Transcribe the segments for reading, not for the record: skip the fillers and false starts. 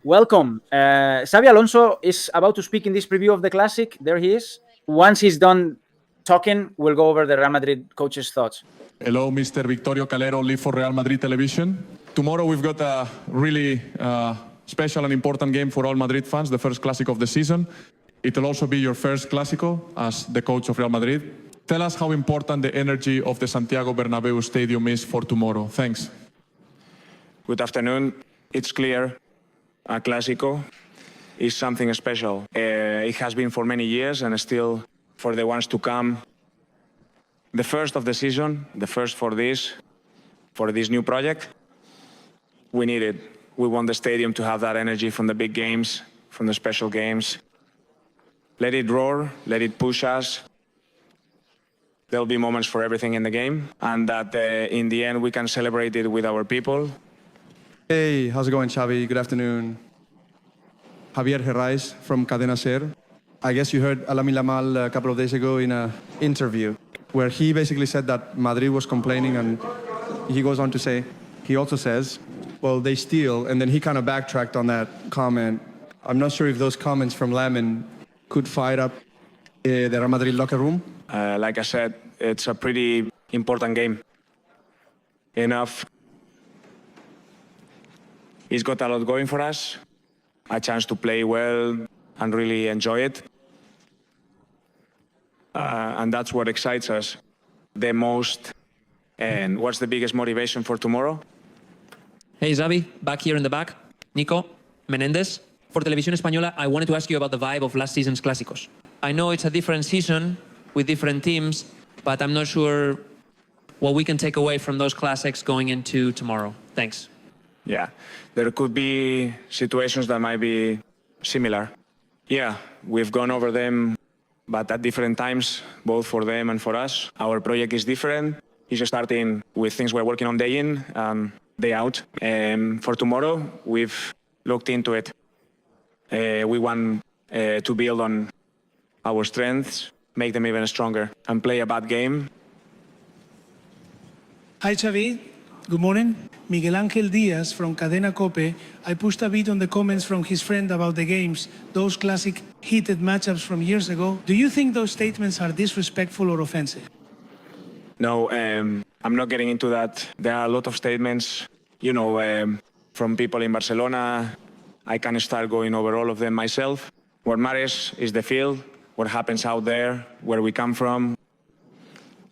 Welcome. Xabi Alonso is about to speak in this preview of the Classic. There he is. Once he's done talking, we'll go over the Real Madrid coach's thoughts. Hello, Mr. Victorio Calero, live for Real Madrid Television. Tomorrow we've got a really special and important game for all Madrid fans, the first Clásico of the season. It will also be your first Clásico as the coach of Real Madrid. Tell us how important the energy of the Santiago Bernabéu Stadium is for tomorrow. Thanks. Good afternoon. It's clear a Clásico is something special. It has been for many years and still for the ones to come. The first of the season, the first for this new project. We need it. We want the stadium to have that energy from the big games, from the special games. Let it roar, let it push us. There'll be moments for everything in the game, and that in the end we can celebrate it with our people. Hey, how's it going, Xavi? Good afternoon. Javier Herraiz from Cadena Ser. I guess you heard Lamine Yamal a couple of days ago in an interview where he basically said that Madrid was complaining, and he goes on to say, he also says, well, they steal, and then he kind of backtracked on that comment. I'm not sure if those comments from Lamine could fire up the Real Madrid locker room. Like I said, it's a pretty important game. Enough. He's got a lot going for us, a chance to play well and really enjoy it. And that's what excites us the most. And what's the biggest motivation for tomorrow? Hey, Xavi, back here in the back. Nico, Menéndez. For Televisión Española, I wanted to ask you about the vibe of last season's Clásicos. I know it's a different season with different teams, but I'm not sure what we can take away from those classics going into tomorrow. Thanks. Yeah, there could be situations that might be similar. Yeah, we've gone over them, but at different times, both for them and for us. Our project is different. It's starting with things we're working on day in, day out. For tomorrow, we've looked into it. We want to build on our strengths, make them even stronger, and play a bad game. Hi, Xavi. Good morning. Miguel Ángel Díaz from Cadena Cope. I pushed a bit on the comments from his friend about the games, those classic heated matchups from years ago. Do you think those statements are disrespectful or offensive? No, I'm not getting into that. There are a lot of statements, from people in Barcelona. I can start going over all of them myself. What matters is the field, what happens out there, where we come from.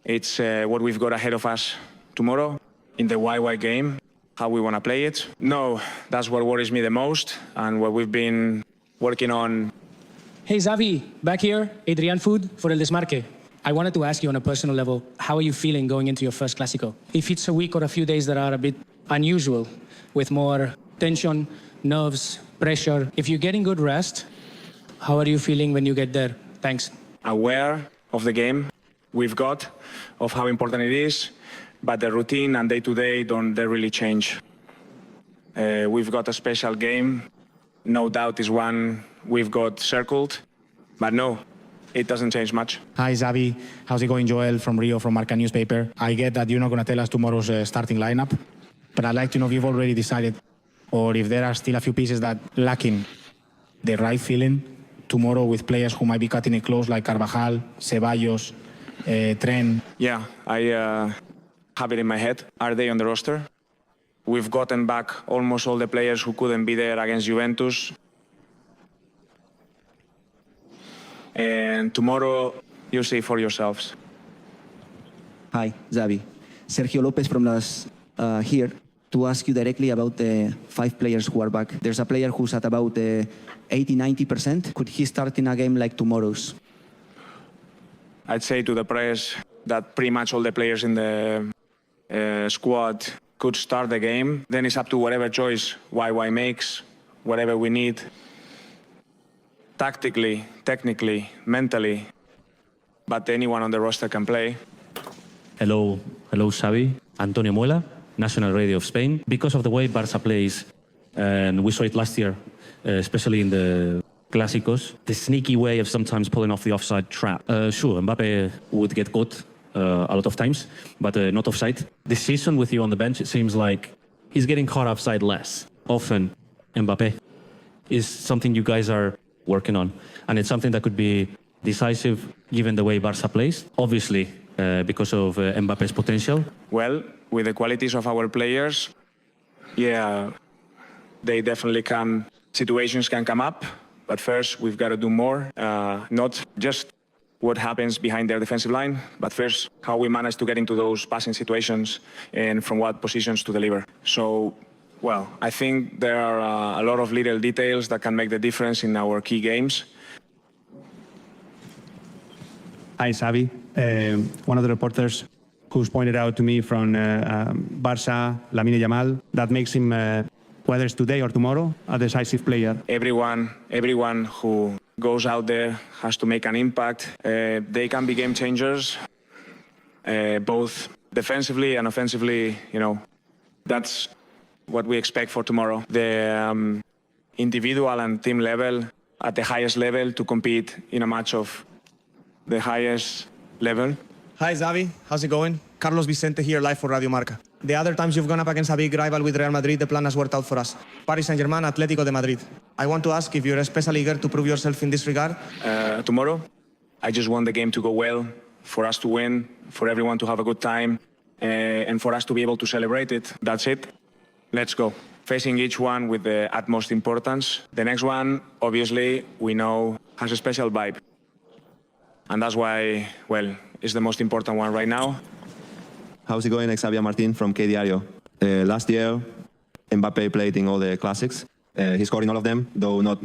It's what we've got ahead of us tomorrow in the YY game, how we want to play it. No, that's what worries me the most and what we've been working on. Hey, Xavi, back here, Adrian Food for El Desmarque. I wanted to ask you on a personal level, how are you feeling going into your first Clásico? If it's a week or a few days that are a bit unusual, with more tension, nerves, pressure, if you're getting good rest, how are you feeling when you get there? Thanks. Aware of the game we've got, of how important it is, but the routine and day-to-day they really change. We've got a special game, no doubt is one we've got circled, but no, it doesn't change much. Hi, Xavi. How's it going? Joel from Rio, from Marca Newspaper. I get that you're not going to tell us tomorrow's starting lineup, but I'd like to know if you've already decided or if there are still a few pieces that lacking the right feeling tomorrow with players who might be cutting it close, like Carvajal, Ceballos, Trent. Yeah, I have it in my head. Are they on the roster? We've gotten back almost all the players who couldn't be there against Juventus. And tomorrow, you'll see for yourselves. Hi, Xavi. Sergio Lopez from Las here to ask you directly about the 5 players who are back. There's a player who's at about 80-90%. Could he start in a game like tomorrow's? I'd say to the press that pretty much all the players in the squad could start the game. Then it's up to whatever choice YY makes, whatever we need. Tactically, technically, mentally, but anyone on the roster can play. Hello, Xavi. Antonio Muela, National Radio of Spain. Because of the way Barça plays, and we saw it last year, especially in the Clásicos, the sneaky way of sometimes pulling off the offside trap. Sure, Mbappe would get caught a lot of times, but not offside. This season with you on the bench, it seems like he's getting caught offside less often. Mbappe. is something you guys are working on. And it's something that could be decisive given the way Barca plays, obviously because of Mbappe's potential. Well, with the qualities of our players, yeah, they definitely can, situations can come up, but first we've got to do more, not just what happens behind their defensive line, but first how we manage to get into those passing situations and from what positions to deliver. So, well, I think there are a lot of little details that can make the difference in our key games. Hi, Xabi. One of the reporters who's pointed out to me from Barca, Yamal, that makes him, whether it's today or tomorrow, a decisive player. Everyone who goes out there has to make an impact. They can be game changers, both defensively and offensively. You know, that's what we expect for tomorrow. The individual and team level at the highest level to compete in a match of the highest level. Hi, Xavi. How's it going? Carlos Vicente here, live for Radio Marca. The other times you've gone up against a big rival with Real Madrid, the plan has worked out for us. Paris Saint-Germain, Atlético de Madrid. I want to ask if you're especially eager to prove yourself in this regard. Tomorrow, I just want the game to go well, for us to win, for everyone to have a good time, and for us to be able to celebrate it. That's it. Let's go. Facing each one with the utmost importance. The next one, obviously, we know has a special vibe. And that's why, well, it's the most important one right now. How's it going? Xabi Martin from K Diario. Last year, Mbappé played in all the classics. He scored in all of them, though not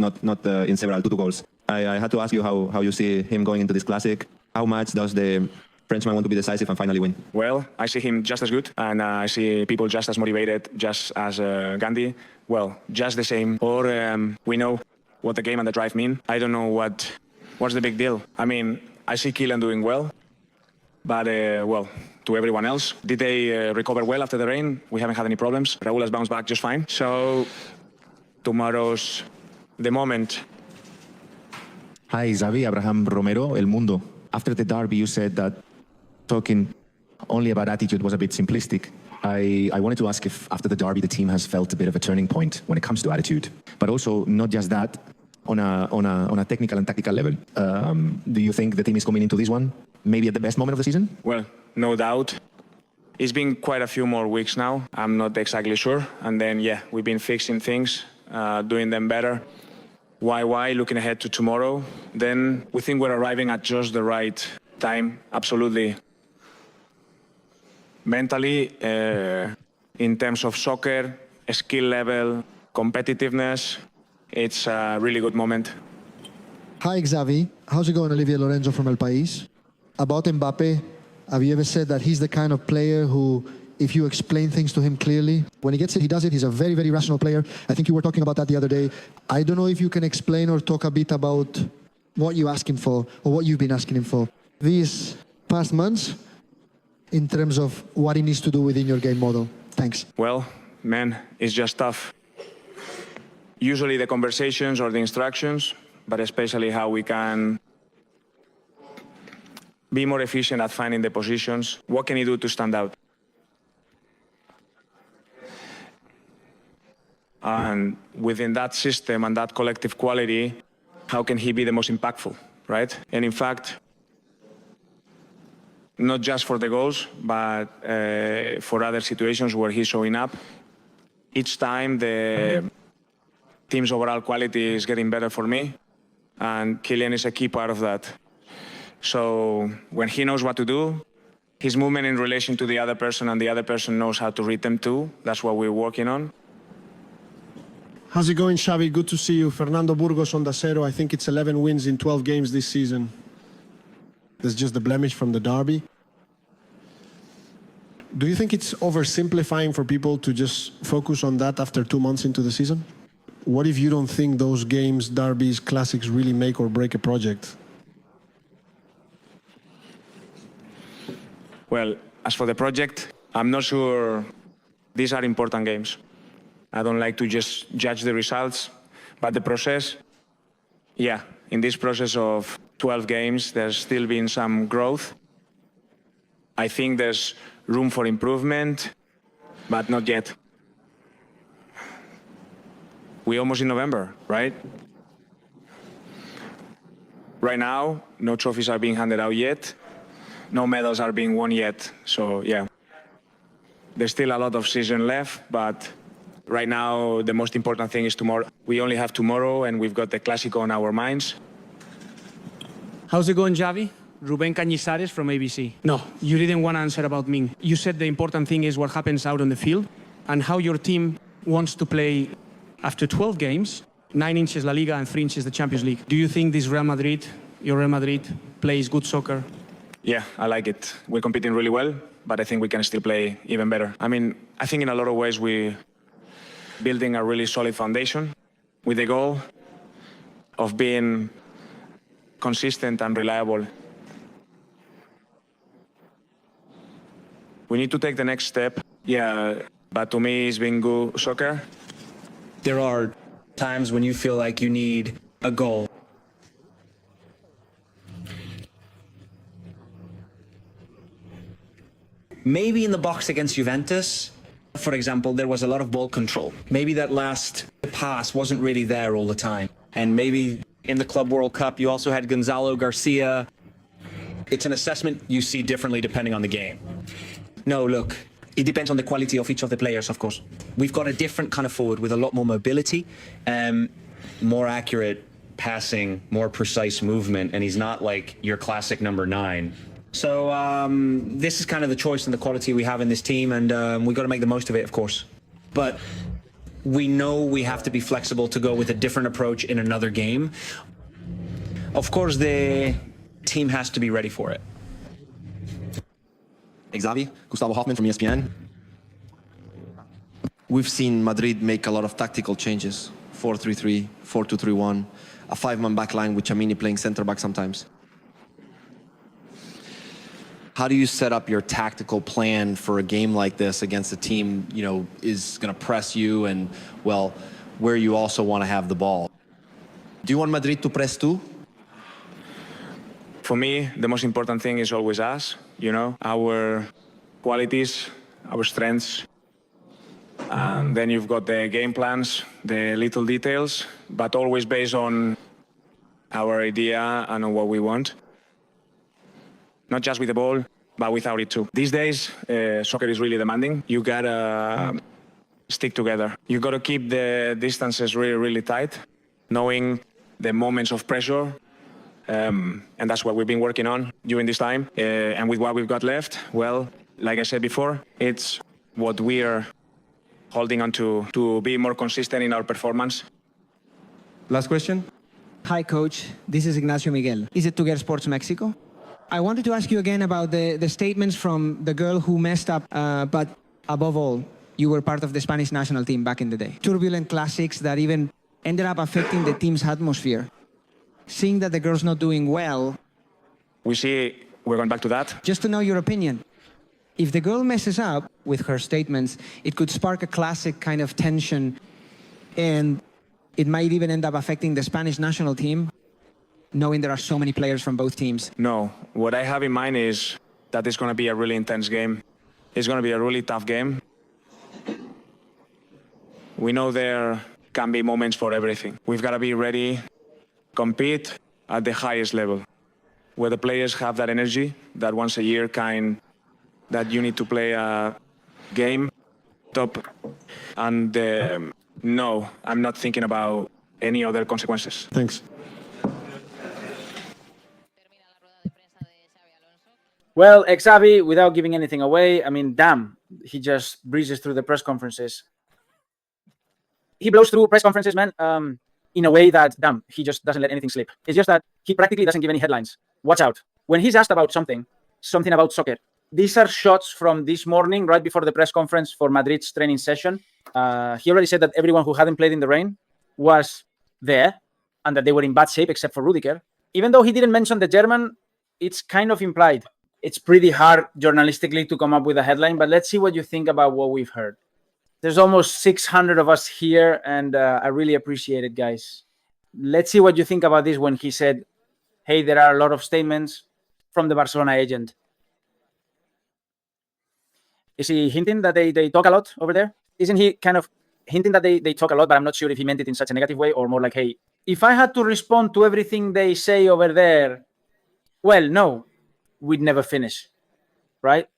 in several 2-2 goals. I had to ask you how you see him going into this classic. How much does the Frenchman want to be decisive and finally win? Well, I see him just as good, and I see people just as motivated, just as Gandhi. Well, just the same. Or we know what the game and the drive mean. I don't know what's the big deal. I mean, I see Kylian doing well, but, well, to everyone else, did they recover well after the rain? We haven't had any problems. Raúl has bounced back just fine. So, tomorrow's the moment. Hi, Xavi. Abraham Romero, El Mundo. After the derby, you said that talking only about attitude was a bit simplistic. I wanted to ask if after the derby, the team has felt a bit of a turning point when it comes to attitude, but also not just that, on a technical and tactical level. Do you think the team is coming into this one maybe at the best moment of the season? Well, no doubt. It's been quite a few more weeks now. I'm not exactly sure. And then, yeah, we've been fixing things, doing them better. Why? Looking ahead to tomorrow. Then we think we're arriving at just the right time. Absolutely. Mentally, in terms of soccer, skill level, competitiveness, it's a really good moment. Hi, Xavi. How's it going? Olivier Lorenzo from El País. About Mbappe, have you ever said that he's the kind of player who, if you explain things to him clearly, when he gets it, he does it. He's a very, very rational player. I think you were talking about that the other day. I don't know if you can explain or talk a bit about what you ask him for or what you've been asking him for these past months in terms of what he needs to do within your game model. Thanks. Well, man, it's just tough. Usually the conversations or the instructions, but especially how we can be more efficient at finding the positions. What can he do to stand out? And within that system and that collective quality, how can he be the most impactful, right? And in fact, not just for the goals, but for other situations where he's showing up. Each time the team's overall quality is getting better for me, and Kylian is a key part of that. So when he knows what to do, his movement in relation to the other person and the other person knows how to read them too, that's what we're working on. How's it going, Xavi? Good to see you. Fernando Burgos on the Cero. I think it's 11 wins in 12 games this season. There's just the blemish from the derby. Do you think it's oversimplifying for people to just focus on that after 2 months into the season? What if you don't think those games, derbies, classics really make or break a project? Well, as for the project, I'm not sure these are important games. I don't like to just judge the results, but the process, yeah, in this process of 12 games, there's still been some growth. I think there's room for improvement, but not yet. We're almost in November, right? Right now, no trophies are being handed out yet. No medals are being won yet. So, yeah. There's still a lot of season left, but right now, the most important thing is tomorrow. We only have tomorrow, and we've got the Clásico on our minds. How's it going, Xavi? Ruben Cañizares from ABC. No, you didn't want to answer about Ming. You said the important thing is what happens out on the field and how your team wants to play after 12 games, 9 inches La Liga and 3 inches the Champions League. Do you think this Real Madrid, your Real Madrid, plays good soccer? Yeah, I like it. We're competing really well, but I think we can still play even better. I mean, I think in a lot of ways we're building a really solid foundation with the goal of being consistent and reliable. We need to take the next step. Yeah, but to me, it's been good soccer. There are times when you feel like you need a goal. Maybe in the box against Juventus, for example, there was a lot of ball control. Maybe that last pass wasn't really there all the time. And maybe in the Club World Cup, you also had Gonzalo Garcia. It's an assessment you see differently depending on the game. No, look, it depends on the quality of each of the players, of course. We've got a different kind of forward with a lot more mobility, more accurate passing, more precise movement, and he's not like your classic number 9. So this is kind of the choice and the quality we have in this team, and we've got to make the most of it, of course. But we know we have to be flexible to go with a different approach in another game. Of course, the team has to be ready for it. Xavi, Gustavo Hoffman from ESPN. We've seen Madrid make a lot of tactical changes. 4-3-3, 4-2-3-1, a 5-man back line with Tchouaméni playing center back sometimes. How do you set up your tactical plan for a game like this against a team, you know, is going to press you and, well, where you also want to have the ball? Do you want Madrid to press too? For me, the most important thing is always us, you know, our qualities, our strengths. And then you've got the game plans, the little details, but always based on our idea and on what we want. Not just with the ball, but without it too. These days, soccer is really demanding. You gotta stick together. You gotta keep the distances really, really tight, knowing the moments of pressure. And that's what we've been working on during this time. And with what we've got left, well, like I said before, it's what we are holding on to be more consistent in our performance. Last question. Hi, Coach. This is Ignacio Miguel. Is it Tuguer Sports Mexico? I wanted to ask you again about the statements from the girl who messed up, but above all, you were part of the Spanish national team back in the day. Turbulent classics that even ended up affecting the team's atmosphere. Seeing that the girl's not doing well... We're going back to that. Just to know your opinion. If the girl messes up with her statements, it could spark a classic kind of tension, and it might even end up affecting the Spanish national team, knowing there are so many players from both teams. No, what I have in mind is that it's going to be a really intense game. It's going to be a really tough game. We know there can be moments for everything. We've got to be ready, compete at the highest level, where the players have that energy, that once a year that you need to play a game top. And no, I'm not thinking about any other consequences. Thanks. Well, Xabi, without giving anything away, I mean, damn, he just breezes through the press conferences. He blows through press conferences, man, in a way that, damn, he just doesn't let anything slip. It's just that he practically doesn't give any headlines. Watch out. When he's asked about something about soccer, these are shots from this morning, right before the press conference for Madrid's training session. He already said that everyone who hadn't played in the rain was there and that they were in bad shape except for Rudiger. Even though he didn't mention the German, it's kind of implied. It's pretty hard journalistically to come up with a headline, but let's see what you think about what we've heard. There's almost 600 of us here, and I really appreciate it, guys. Let's see what you think about this when he said, hey, there are a lot of statements from the Barcelona agent. Is he hinting that they talk a lot over there? Isn't he kind of hinting that they talk a lot, but I'm not sure if he meant it in such a negative way or more like, hey, if I had to respond to everything they say over there, well, no, we'd never finish, right?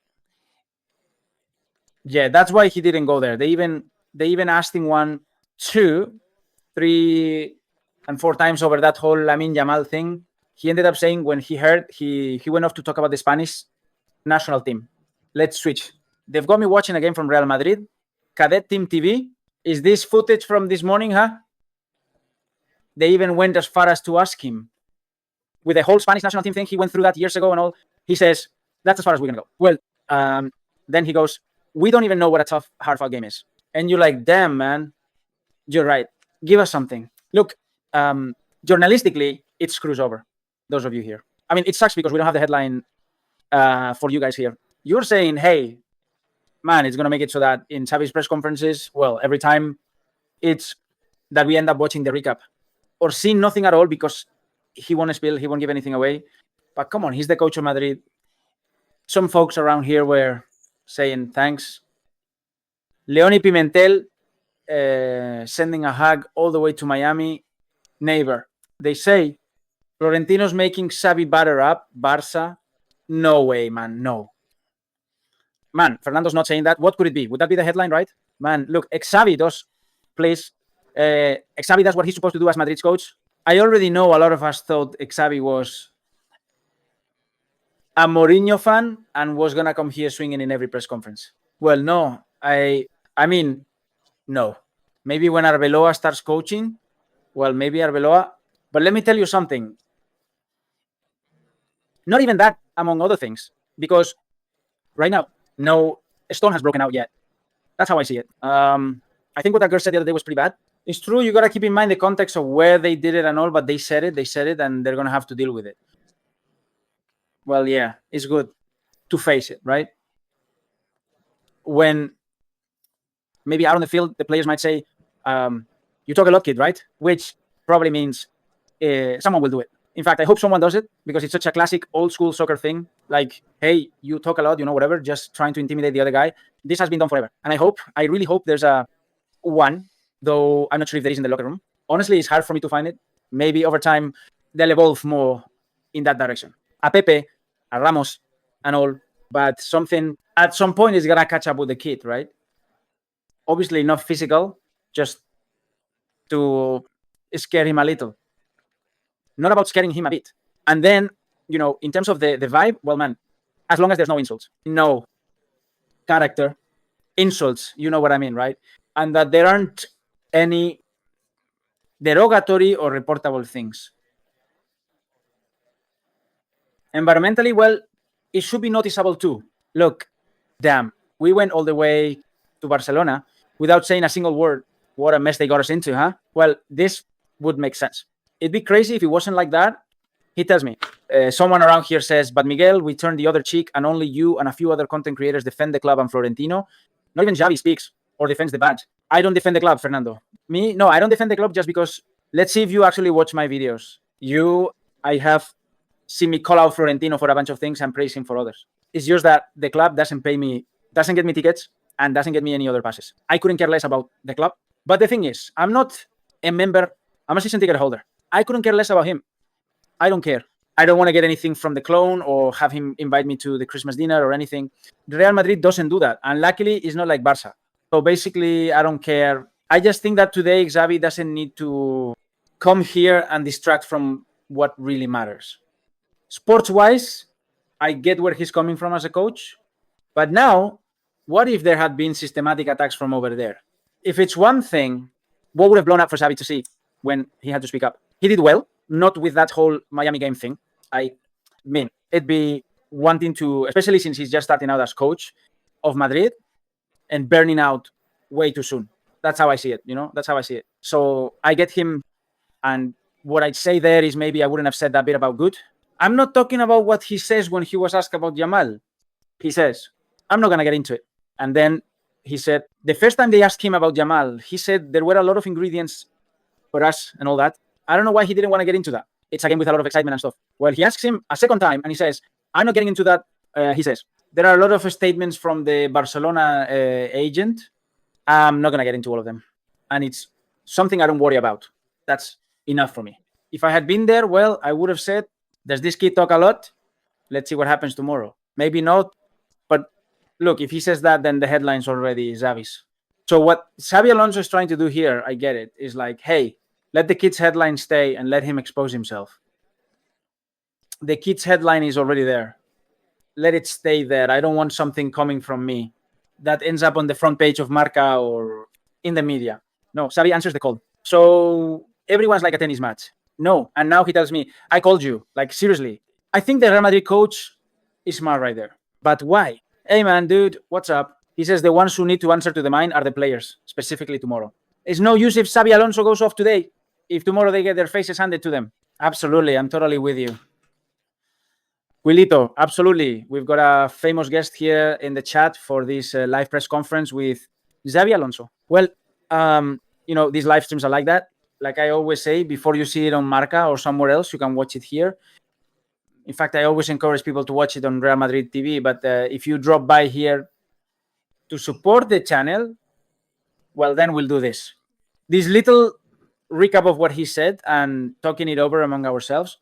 Yeah, that's why he didn't go there. They even asked him 1, 2, 3, and 4 times over that whole Lamine Yamal thing. He ended up saying when he heard, he went off to talk about the Spanish national team. Let's switch. They've got me watching a game from Real Madrid. Cadet Team TV. Is this footage from this morning, huh? They even went as far as to ask him. With the whole Spanish national team thing, he went through that years ago and all. He says, that's as far as we're going to go. Well, then he goes, we don't even know what a tough, hard-fought game is. And you're like, damn, man. You're right. Give us something. Look, journalistically, it screws over those of you here. I mean, it sucks because we don't have the headline for you guys here. You're saying, hey, man, it's going to make it so that in Xavi's press conferences, well, every time it's that we end up watching the recap or seeing nothing at all because he won't spill, he won't give anything away. But come on, he's the coach of Madrid. Some folks around here were saying thanks. Leoni Pimentel sending a hug all the way to Miami. Neighbor. They say Florentino's making Xavi batter up Barca. No way, man. No. Man, Fernando's not saying that. What could it be? Would that be the headline, right? Man, look, Xavi does plays. Xavi does what he's supposed to do as Madrid's coach. I already know a lot of us thought Xavi was a Mourinho fan and was going to come here swinging in every press conference. Well, no. I mean, no. Maybe when Arbeloa starts coaching, well, maybe Arbeloa. But let me tell you something. Not even that, among other things. Because right now, no stone has broken out yet. That's how I see it. I think what that girl said the other day was pretty bad. It's true, you got to keep in mind the context of where they did it and all, but they said it, and they're going to have to deal with it. Well, yeah, it's good to face it, right? When maybe out on the field, the players might say, you talk a lot, kid, right? Which probably means someone will do it. In fact, I hope someone does it because it's such a classic old school soccer thing. Like, hey, you talk a lot, you know, whatever, just trying to intimidate the other guy. This has been done forever. And I really hope there's a one, though I'm not sure if there is in the locker room. Honestly, it's hard for me to find it. Maybe over time, they'll evolve more in that direction. A Pepe, a Ramos, and all. But something, at some point, is going to catch up with the kid, right? Obviously, not physical, just to scare him a little. Not about scaring him a bit. And then, you know, in terms of the vibe, well, man, as long as there's no insults, no character, insults, you know what I mean, right? And that there aren't any derogatory or reportable things. Environmentally, well, it should be noticeable too. Look, damn, we went all the way to Barcelona without saying a single word. What a mess they got us into, huh? Well, this would make sense. It'd be crazy if it wasn't like that. He tells me, someone around here says, but Miguel, we turned the other cheek and only you and a few other content creators defend the club and Florentino. Not even Xavi speaks or defends the badge. I don't defend the club, Fernando. Me? No, I don't defend the club just because, let's see if you actually watch my videos. I have seen me call out Florentino for a bunch of things and praise him for others. It's just that the club doesn't pay me, doesn't get me tickets and doesn't get me any other passes. I couldn't care less about the club. But the thing is, I'm not a member, I'm a season ticket holder. I couldn't care less about him. I don't care. I don't want to get anything from the clone or have him invite me to the Christmas dinner or anything. Real Madrid doesn't do that. And luckily, it's not like Barca. So basically, I don't care. I just think that today, Xavi doesn't need to come here and distract from what really matters. Sports-wise, I get where he's coming from as a coach. But now, what if there had been systematic attacks from over there? If it's one thing, what would have blown up for Xavi to see when he had to speak up? He did well, not with that whole Miami game thing. I mean, it'd be wanting to, especially since he's just starting out as coach of Madrid and burning out way too soon. That's how I see it, you know? That's how I see it. So I get him, and what I'd say there is maybe I wouldn't have said that bit about good. I'm not talking about what he says when he was asked about Yamal. He says, I'm not going to get into it. And then he said, the first time they asked him about Yamal, he said there were a lot of ingredients for us and all that. I don't know why he didn't want to get into that. It's a game with a lot of excitement and stuff. Well, he asks him a second time and he says, I'm not getting into that. He says, there are a lot of statements from the Barcelona agent. I'm not going to get into all of them. and it's something I don't worry about. That's enough for me. If I had been there, well, I would have said, does this kid talk a lot? Let's see what happens tomorrow. Maybe not, but look, if he says that, then the headline's already Xavi's. So what Xabi Alonso is trying to do here, I get it, is like, hey, let the kid's headline stay and let him expose himself. The kid's headline is already there. Let it stay there. I don't want something coming from me that ends up on the front page of Marca or in the media. No, Xabi answers the call. So everyone's like a tennis match. No, and now he tells me, I called you. Like, seriously. I think the Real Madrid coach is smart right there. But why? Hey, man, dude, what's up? He says the ones who need to answer to the mind are the players, specifically tomorrow. It's no use if Xabi Alonso goes off today, if tomorrow they get their faces handed to them. Absolutely, I'm totally with you. Wilito, absolutely. We've got a famous guest here in the chat for this live press conference with Xabi Alonso. Well, these live streams are like that. Like I always say, before you see it on Marca or somewhere else, you can watch it here. In fact, I always encourage people to watch it on Real Madrid TV. But if you drop by here to support the channel, well, then we'll do this. This little recap of what he said and talking it over among ourselves,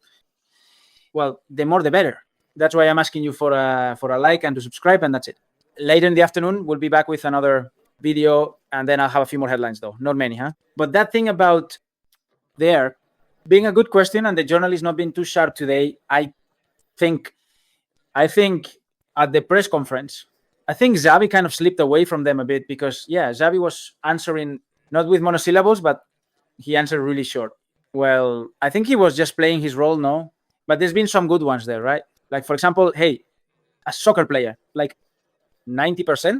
well, the more the better. That's why I'm asking you for a like and to subscribe, and that's it. Later in the afternoon, we'll be back with another video, and then I'll have a few more headlines, though. Not many, huh? But that thing about there being a good question and the journalist not being too sharp today, I think at the press conference, I think Xabi kind of slipped away from them a bit because, yeah, Xabi was answering not with monosyllables, but he answered really short. Well, I think he was just playing his role, no? But there's been some good ones there, right? Like, for example, hey, a soccer player, like 90%,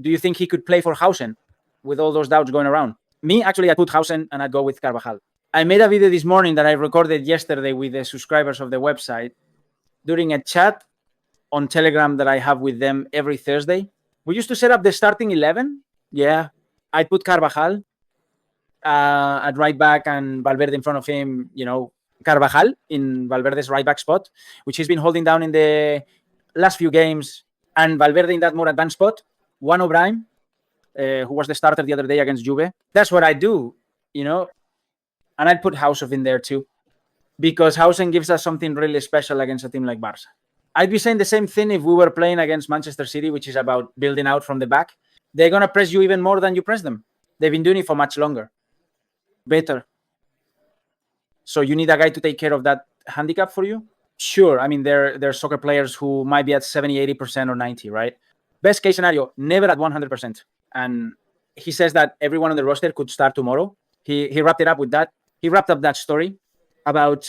do you think he could play for Hausen with all those doubts going around? Me, actually, I'd put Hausen and I'd go with Carvajal. I made a video this morning that I recorded yesterday with the subscribers of the website during a chat on Telegram that I have with them every Thursday. We used to set up the starting 11. Yeah, I'd put Carvajal at right back and Valverde in front of him, Carvajal in Valverde's right back spot, which he's been holding down in the last few games, and Valverde in that more advanced spot. Juan O'Brien, who was the starter the other day against Juve. That's what I do, And I'd put Hausen in there too, because Hausen gives us something really special against a team like Barca. I'd be saying the same thing if we were playing against Manchester City, which is about building out from the back. They're going to press you even more than you press them. They've been doing it for much longer. Better. So you need a guy to take care of that handicap for you? Sure. I mean, they're soccer players who might be at 70, 80% or 90, right? Best case scenario, never at 100%. And he says that everyone on the roster could start tomorrow. He wrapped it up with that. He wrapped up that story about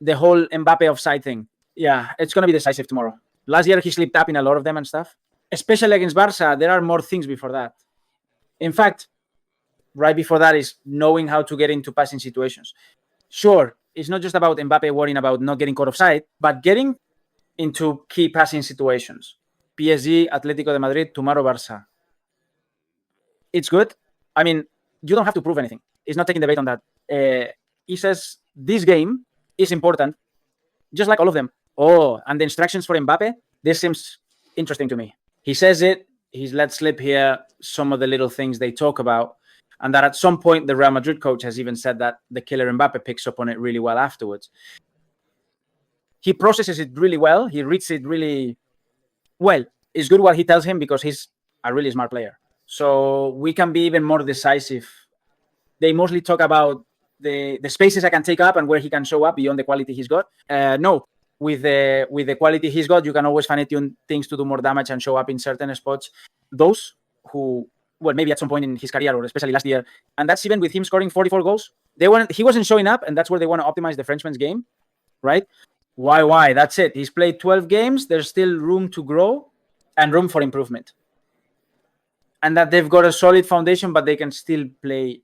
the whole Mbappe offside thing. Yeah, it's going to be decisive tomorrow. Last year, he slipped up in a lot of them and stuff. Especially against Barca, there are more things before that. In fact, right before that is knowing how to get into passing situations. Sure, it's not just about Mbappe worrying about not getting caught offside, but getting into key passing situations. PSG, Atletico de Madrid, tomorrow Barca. It's good. I mean, you don't have to prove anything. He's not taking the bait on that. He says this game is important, just like all of them. Oh, and the instructions for Mbappe, this seems interesting to me. He says it. He's let slip here some of the little things they talk about. And that at some point, the Real Madrid coach has even said that the killer Mbappe picks up on it really well afterwards. He processes it really well. He reads it really well. It's good what he tells him because he's a really smart player. So we can be even more decisive. They mostly talk about the spaces I can take up and where he can show up beyond the quality he's got. No, with the quality he's got, you can always fine-tune things to do more damage and show up in certain spots. Those who... well, maybe at some point in his career or especially last year. And that's even with him scoring 44 goals. He wasn't showing up, and that's where they want to optimize the Frenchman's game, right? Why? That's it. He's played 12 games. There's still room to grow and room for improvement. And that they've got a solid foundation, but they can still play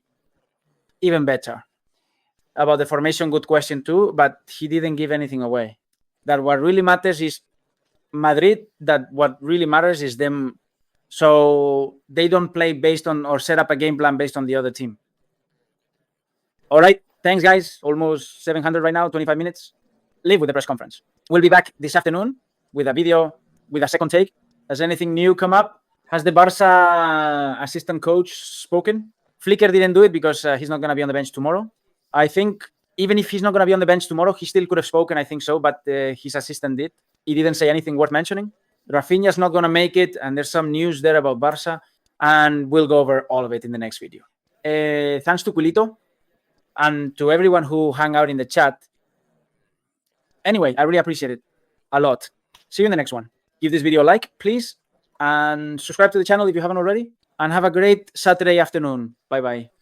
even better. About the formation, good question too, but he didn't give anything away. That what really matters is Madrid, that what really matters is them. So they don't play based on or set up a game plan based on the other team. All right. Thanks, guys. Almost 700 right now, 25 minutes. Live with the press conference. We'll be back this afternoon with a video, with a second take. Has anything new come up? Has the Barca assistant coach spoken? Flicker didn't do it because he's not going to be on the bench tomorrow. I think even if he's not going to be on the bench tomorrow, he still could have spoken, I think so, but his assistant did. He didn't say anything worth mentioning. Rafinha's not going to make it, and there's some news there about Barca, and we'll go over all of it in the next video. Thanks to Quilito and to everyone who hung out in the chat. Anyway, I really appreciate it a lot. See you in the next one. Give this video a like, please, and subscribe to the channel if you haven't already, and have a great Saturday afternoon. Bye-bye.